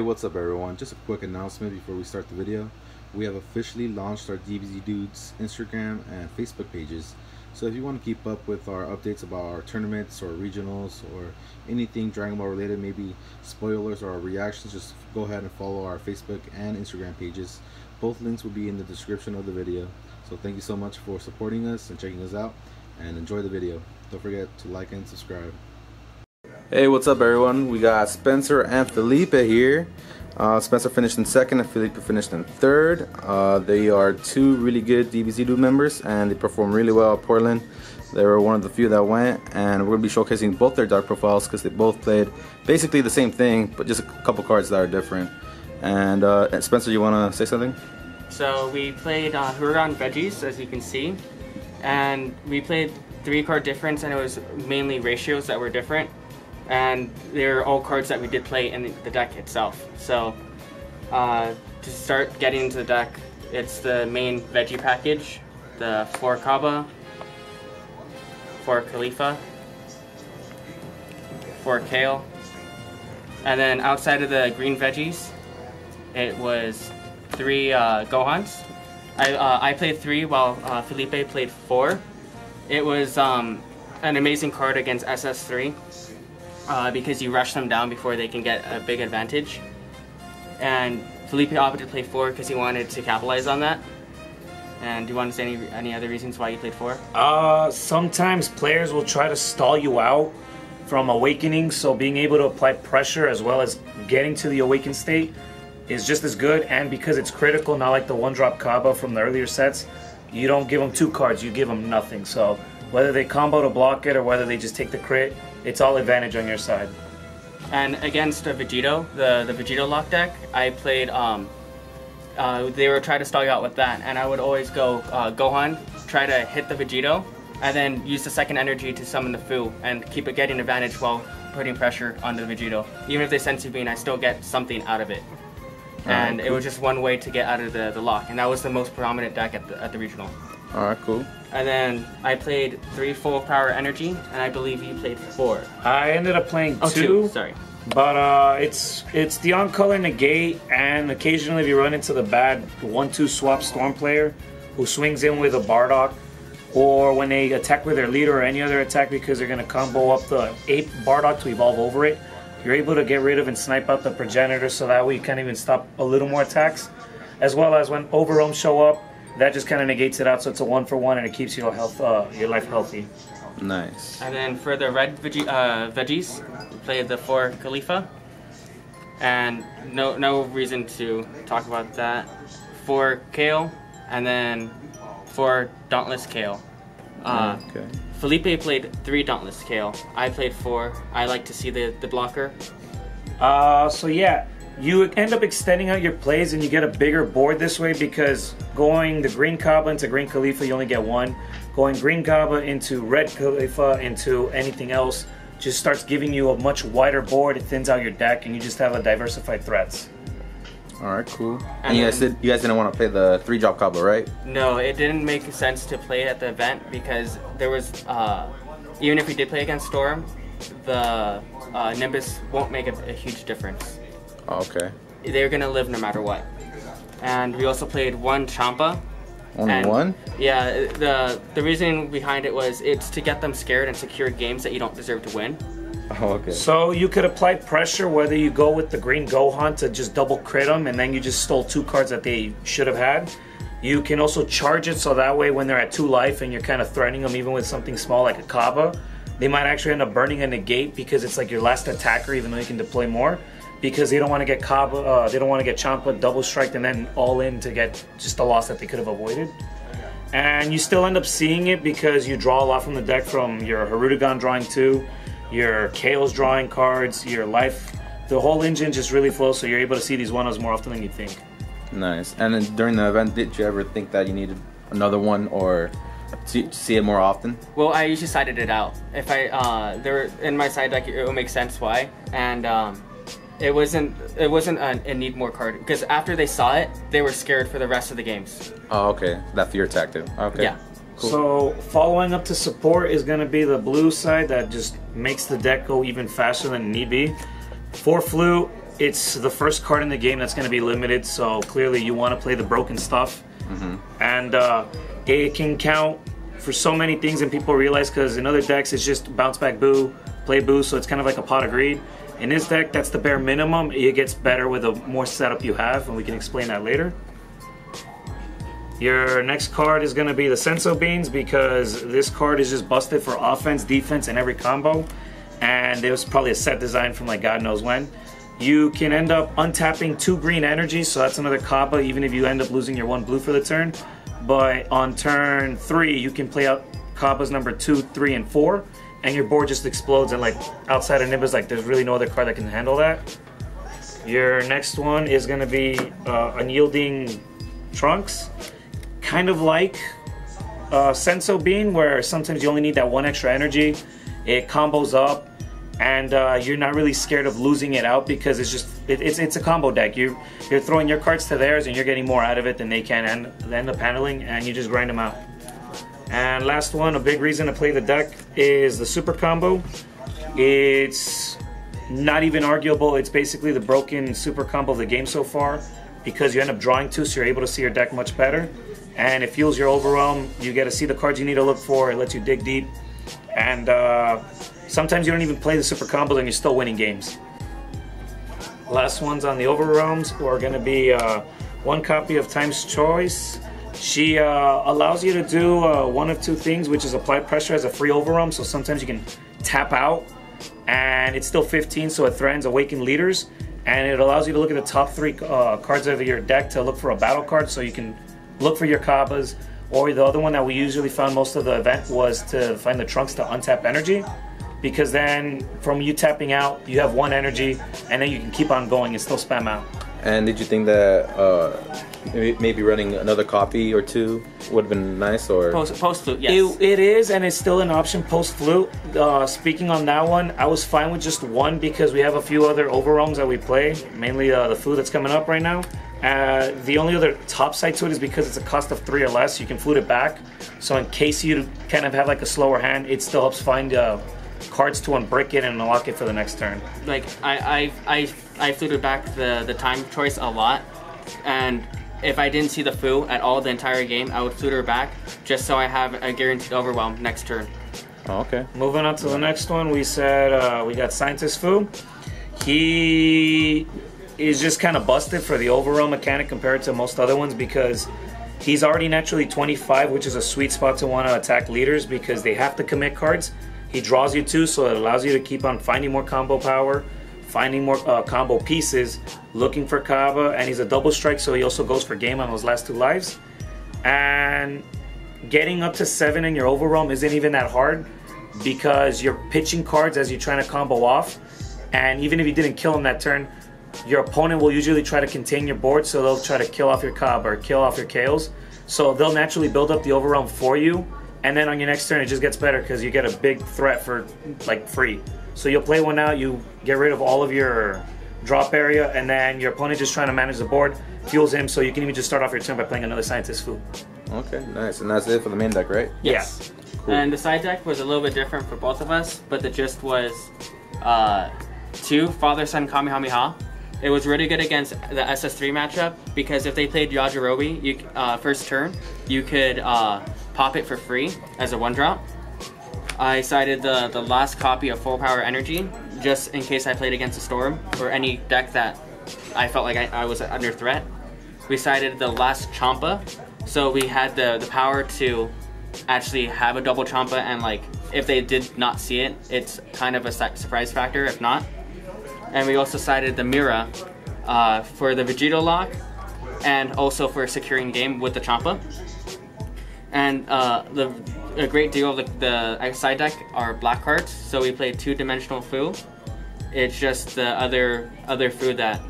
what's up everyone? Just a quick announcement before we start the video. We have officially launched our DBZDOODS Instagram and Facebook pages. So if you want to keep up with our updates about our tournaments or regionals or anything Dragon Ball related, maybe spoilers or our reactions, just go ahead and follow our Facebook and Instagram pages. Both links will be in the description of the video. So thank you so much for supporting us and checking us out, and enjoy the video. Don't forget to like and subscribe. Hey, what's up everyone? We got Spencer and Felipe here. Spencer finished in second and Felipe finished in third. They are two really good DBZDOOD members and they performed really well at Portland. They were one of the few that went, and we're going to be showcasing both their deck profiles because they both played basically the same thing but just a couple cards that are different. And Spencer, you want to say something? So we played HiruVeggies, as you can see, and we played 3-card difference, and it was mainly ratios that were different. And they're all cards that we did play in the deck itself. So to start getting into the deck, it's the main veggie package, the 4 Kaba, 4 Khalifa, 4 Kale, and then outside of the green veggies, it was 3 Gohans. I played 3 while Felipe played 4. It was an amazing card against SS3. Because you rush them down before they can get a big advantage. And Felipe opted to play 4 because he wanted to capitalize on that. And do you want to say any other reasons why you played 4? Sometimes players will try to stall you out from awakening, so being able to apply pressure as well as getting to the awakened state is just as good. And because it's critical, not like the 1-drop Kaba from the earlier sets, you don't give them 2 cards, you give them nothing. So whether they combo to block it or whether they just take the crit, it's all advantage on your side. And against Vegito, the Vegito lock deck, I played, they were trying to stall you out with that, and I would always go Gohan, try to hit the Vegito, and then use the second energy to summon the Fu, and keep it getting advantage while putting pressure on the Vegito. Even if they Senzu Bean, I still get something out of it. And cool. It was just one way to get out of the lock, and that was the most predominant deck at the regional. Alright, cool. And then I played 3 full power energy, and I believe you played 4. I ended up playing 2. Sorry. But it's the on-color negate, and occasionally if you run into the bad 1-2 swap storm player who swings in with a Bardock, or when they attack with their leader or any other attack because they're going to combo up the 8 Bardock to evolve over it, you're able to get rid of and snipe out the progenitor, so that way you can even stop a little more attacks. As well as when overwhelms show up, that just kind of negates it out, so it's a 1-for-1 and it keeps your life healthy. Nice. And then for the red veggies, we played the 4 Khalifa, and no reason to talk about that. 4 Kale, and then 4 Dauntless Kale. Okay. Felipe played 3 Dauntless Kale. I played 4. I like to see the blocker. So yeah. You end up extending out your plays and you get a bigger board this way, because going the green Kaba into green Khalifa, you only get 1. Going green Kaba into red Khalifa into anything else just starts giving you a much wider board. It thins out your deck and you just have a diversified threats. Alright, cool. And you guys didn't want to play the 3-drop Kaba, right? No, it didn't make sense to play at the event because there was, even if we did play against Storm, the Nimbus won't make a huge difference. Oh, okay. They're gonna live no matter what. And we also played 1 Champa. Only 1? Yeah, the reason behind it was it's to get them scared and secure games that you don't deserve to win. Oh, okay. So you could apply pressure whether you go with the green Gohan to just double crit them and then you just stole 2 cards that they should have had. You can also charge it so that way when they're at 2 life and you're kind of threatening them even with something small like a Kaba, they might actually end up burning a negate because it's like your last attacker even though you can deploy more. Because they don't want to get Kaba, they don't want to get Champa double striked and then all in to get just a loss that they could have avoided. And you still end up seeing it because you draw a lot from the deck, from your Hirudegan drawing 2, your Kale's drawing cards, your life. The whole engine just really flows, so you're able to see these 1-0s more often than you think. Nice. And then during the event, did you ever think that you needed another one or to see it more often? Well, I usually sided it out. If in my side deck, it would make sense why. And it wasn't a need more card, because after they saw it, they were scared for the rest of the games. Oh, okay. That fear tactic. Okay. Yeah. Cool. So following up to support is going to be the blue side that just makes the deck go even faster than need be. 4 Flute, it's the first card in the game that's going to be limited, so clearly you want to play the broken stuff. And it can count for so many things, and people realize, because in other decks it's just bounce back boo, play boo, so it's kind of like a pot of greed. In this deck, that's the bare minimum. It gets better with the more setup you have, and we can explain that later. Your next card is going to be the Senso Beans, because this card is just busted for offense, defense, and every combo. And it was probably a set design from like God knows when. You can end up untapping 2 green energies, so that's another Kaba, even if you end up losing your 1 blue for the turn. But on turn 3, you can play out Kabas number 2, 3, and 4, and your board just explodes, and like outside of Nimbus, like there's really no other card that can handle that. Your next one is going to be Unyielding Trunks. Kind of like Senso Bean, where sometimes you only need that 1 extra energy. It combos up, and you're not really scared of losing it out, because it's a combo deck. You're throwing your cards to theirs, and you're getting more out of it than they can, and they end up handling, and you just grind them out. And last one, a big reason to play the deck is the Super Combo. It's not even arguable. It's basically the broken Super Combo of the game so far, because you end up drawing 2, so you're able to see your deck much better. And it fuels your overwhelm. You get to see the cards you need to look for. It lets you dig deep. And sometimes you don't even play the super combos and you're still winning games. Last ones on the overwhelms are going to be 1 copy of Time's Choice. She allows you to do one of 2 things, which is apply pressure as a free overwhelm. So sometimes you can tap out, and it's still 15, so it threatens Awakened Leaders. And it allows you to look at the top 3 cards of your deck to look for a battle card, so you can look for your Kabas. Or the other one that we usually found most of the event was to find the Trunks to untap energy, because then from you tapping out, you have 1 energy, and then you can keep on going and still spam out. And did you think that maybe running another copy or 2 would have been nice? Or post flute? Yes, it is, and it's still an option post flute. Speaking on that one, I was fine with just 1, because we have a few other overwhelms that we play, mainly the flute that's coming up right now. The only other top side to it is because it's a cost of 3 or less, you can flute it back. So in case you kind of have like a slower hand, it still helps find cards to unbrick it and unlock it for the next turn. Like I fluted back the Time Choice a lot, and if I didn't see the foo at all the entire game, I would flute her back just so I have a guaranteed overwhelm next turn. Oh, okay. Moving on to the next one, we said we got Scientist Foo. He is just kind of busted for the overall mechanic compared to most other ones, because he's already naturally 25, which is a sweet spot to want to attack leaders, because they have to commit cards. He draws you 2, so it allows you to keep on finding more combo power, finding more combo pieces, looking for Kaba, and he's a double strike, so he also goes for game on those last 2 lives. And getting up to 7 in your overwhelm isn't even that hard, because you're pitching cards as you're trying to combo off, and even if you didn't kill him that turn, your opponent will usually try to contain your board, so they'll try to kill off your Kaba or kill off your KOs. So they'll naturally build up the overwhelm for you, and then on your next turn it just gets better, because you get a big threat for like free. So you'll play 1 out, you get rid of all of your drop area, and then your opponent just trying to manage the board, fuels him, so you can even just start off your turn by playing another Scientist Foo. Okay, nice. And that's it for the main deck, right? Yes. Yeah. Cool. And the side deck was a little bit different for both of us, but the gist was 2 Father-Son Kamehameha. It was really good against the SS3 matchup, because if they played Yajirobe first turn, you could pop it for free as a 1-drop. I sided the last copy of Full Power Energy, just in case I played against a Storm, or any deck that I felt like I was under threat. We sided the last Champa, so we had the power to actually have a double Champa, and like if they did not see it, it's kind of a surprise factor if not. And we also sided the Mira for the Vegito lock, and also for securing game with the Champa. And a great deal of the side deck are black cards, so we played 2-dimensional Foo. It's just the other Foo that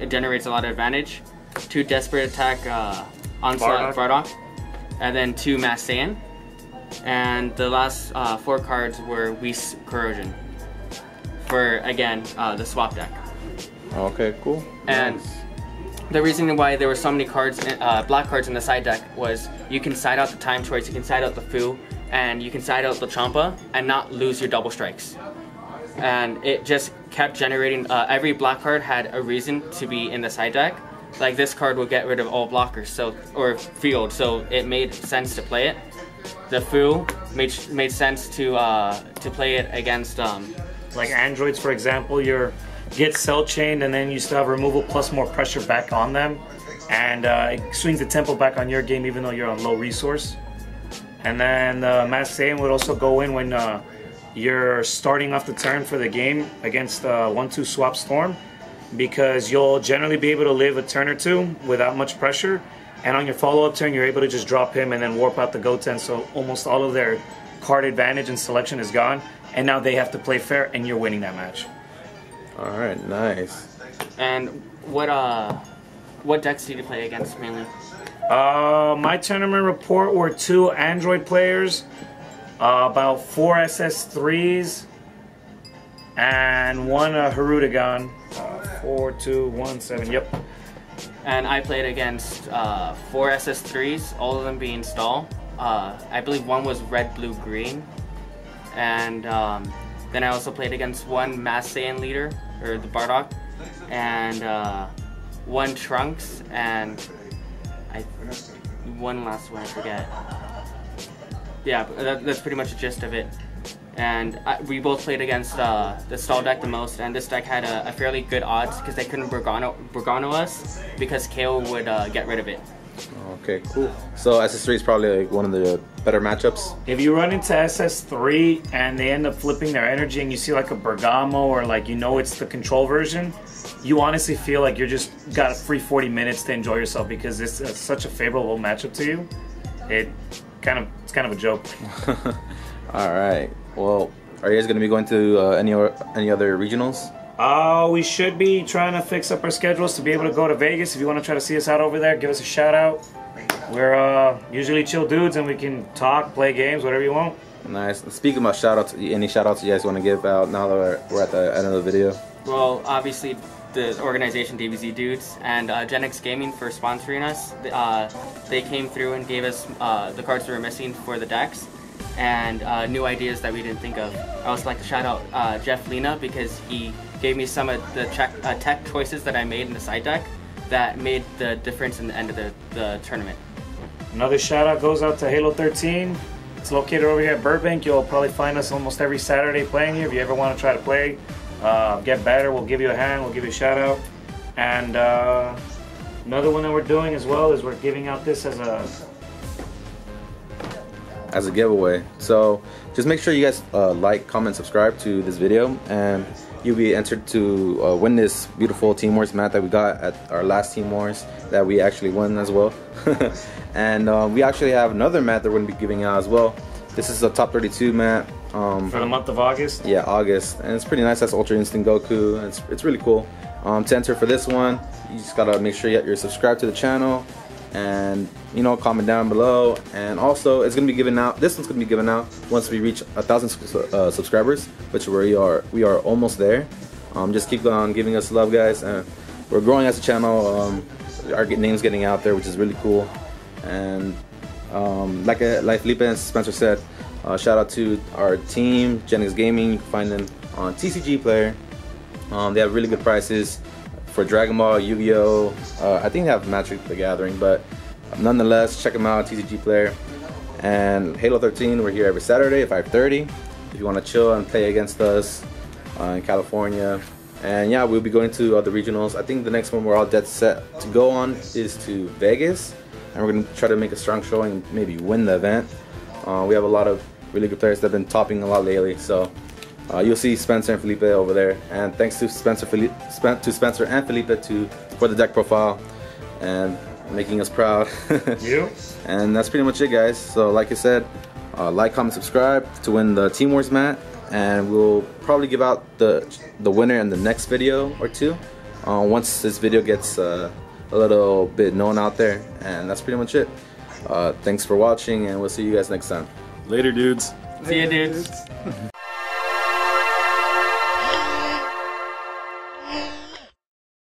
generates a lot of advantage. 2 Desperate Attack Onslaught Bardock, and then 2 Mass Saiyan. And the last 4 cards were Whis Corrosion for, again, the swap deck. Okay, cool. And nice. The reason why there were so many cards, black cards in the side deck, was you can side out the Time Choice, you can side out the Foo, and you can side out the Champa and not lose your double strikes. and it just kept generating. Every black card had a reason to be in the side deck. Like this card would get rid of all blockers, or field, so it made sense to play it. The Fu made sense to play it against like androids, for example. You get cell chained, and then you still have removal plus more pressure back on them, and it swings the tempo back on your game even though you're on low resource. And then Mass Saiyan would also go in when you're starting off the turn for the game against 1/2 swap Storm, because you'll generally be able to live a turn or two without much pressure, and on your follow-up turn you're able to just drop him and then warp out the Goten, so almost all of their card advantage and selection is gone, and now they have to play fair and you're winning that match. Alright, nice. And what decks did you play against mainly? My tournament report were 2 Android players, about 4 SS3s, and 1 HiruVeggies. 4, 2, 1, 7, yep. And I played against 4 SS3s, all of them being stall. I believe 1 was red, blue, green. And then I also played against 1 Mass Saiyan leader, or the Bardock, and 1 Trunks, and one last one, I forget. Yeah, that's pretty much the gist of it. And we both played against the stall deck the most, and this deck had a fairly good odds because they couldn't Burgano us because KO would get rid of it. Okay, cool. So SS3 is probably like one of the better matchups. If you run into SS3 and they end up flipping their energy and you see like a Bergamo, or like it's the control version, you honestly feel like you're just got a free 40 minutes to enjoy yourself because it's such a favorable matchup to you. It's kind of a joke. All right. Well, are you guys going to be going to any other regionals? We should be trying to fix up our schedules to be able to go to Vegas. If you want to try to see us out over there, give us a shout out. We're usually chill dudes and we can talk, play games, whatever you want. Nice. Speaking about shout outs, any shout outs you guys want to give out now that we're at the end of the video? Well, obviously the organization DBZDOODS and Gen X Gaming for sponsoring us. They came through and gave us the cards we were missing for the decks, and new ideas that we didn't think of. I also like to shout out Jeff Lena because he gave me some of the tech choices that I made in the side deck that made the difference in the end of the tournament. Another shout out goes out to Halo 13. It's located over here at Burbank. You'll probably find us almost every Saturday playing here. If you ever want to try to play, get better, we'll give you a hand, we'll give you a shout out. And another one that we're doing as well is we're giving out this as a giveaway. So just make sure you guys like, comment, subscribe to this video, and you'll be entered to win this beautiful Team Wars mat that we got at our last Team Wars that we actually won as well. And we actually have another mat that we're going to be giving out as well. This is a top 32 mat. For the month of August? Yeah, August. And it's pretty nice. That's Ultra Instinct Goku. It's really cool. To enter for this one, you just got to make sure you're subscribed to the channel. And comment down below. And also it's gonna be given out, this one's gonna be given out once we reach 1,000 subscribers, which we are almost there. Just keep on giving us love, guys, and we're growing as a channel. Our name's getting out there, which is really cool. And like Felipe and Spencer said, shout out to our team, Gen X Gaming. You can find them on TCG Player. They have really good prices for Dragon Ball, Yu-Gi-Oh! I think they have Magic the Gathering, but nonetheless, check them out, TCG Player. And Halo 13, we're here every Saturday at 5:30. If you want to chill and play against us in California. And yeah, we'll be going to other regionals. I think the next one we're all dead set to go on is to Vegas. And we're going to try to make a strong showing and maybe win the event. We have a lot of really good players that have been topping a lot lately. So you'll see Spencer and Felipe over there, and thanks to Spencer and Felipe for the deck profile and making us proud. You. And that's pretty much it, guys. So like I said, like, comment, subscribe to win the Team Wars mat, and we'll probably give out the winner in the next video or two once this video gets a little bit known out there. And that's pretty much it. Thanks for watching, and we'll see you guys next time. Later, dudes. See you, dudes.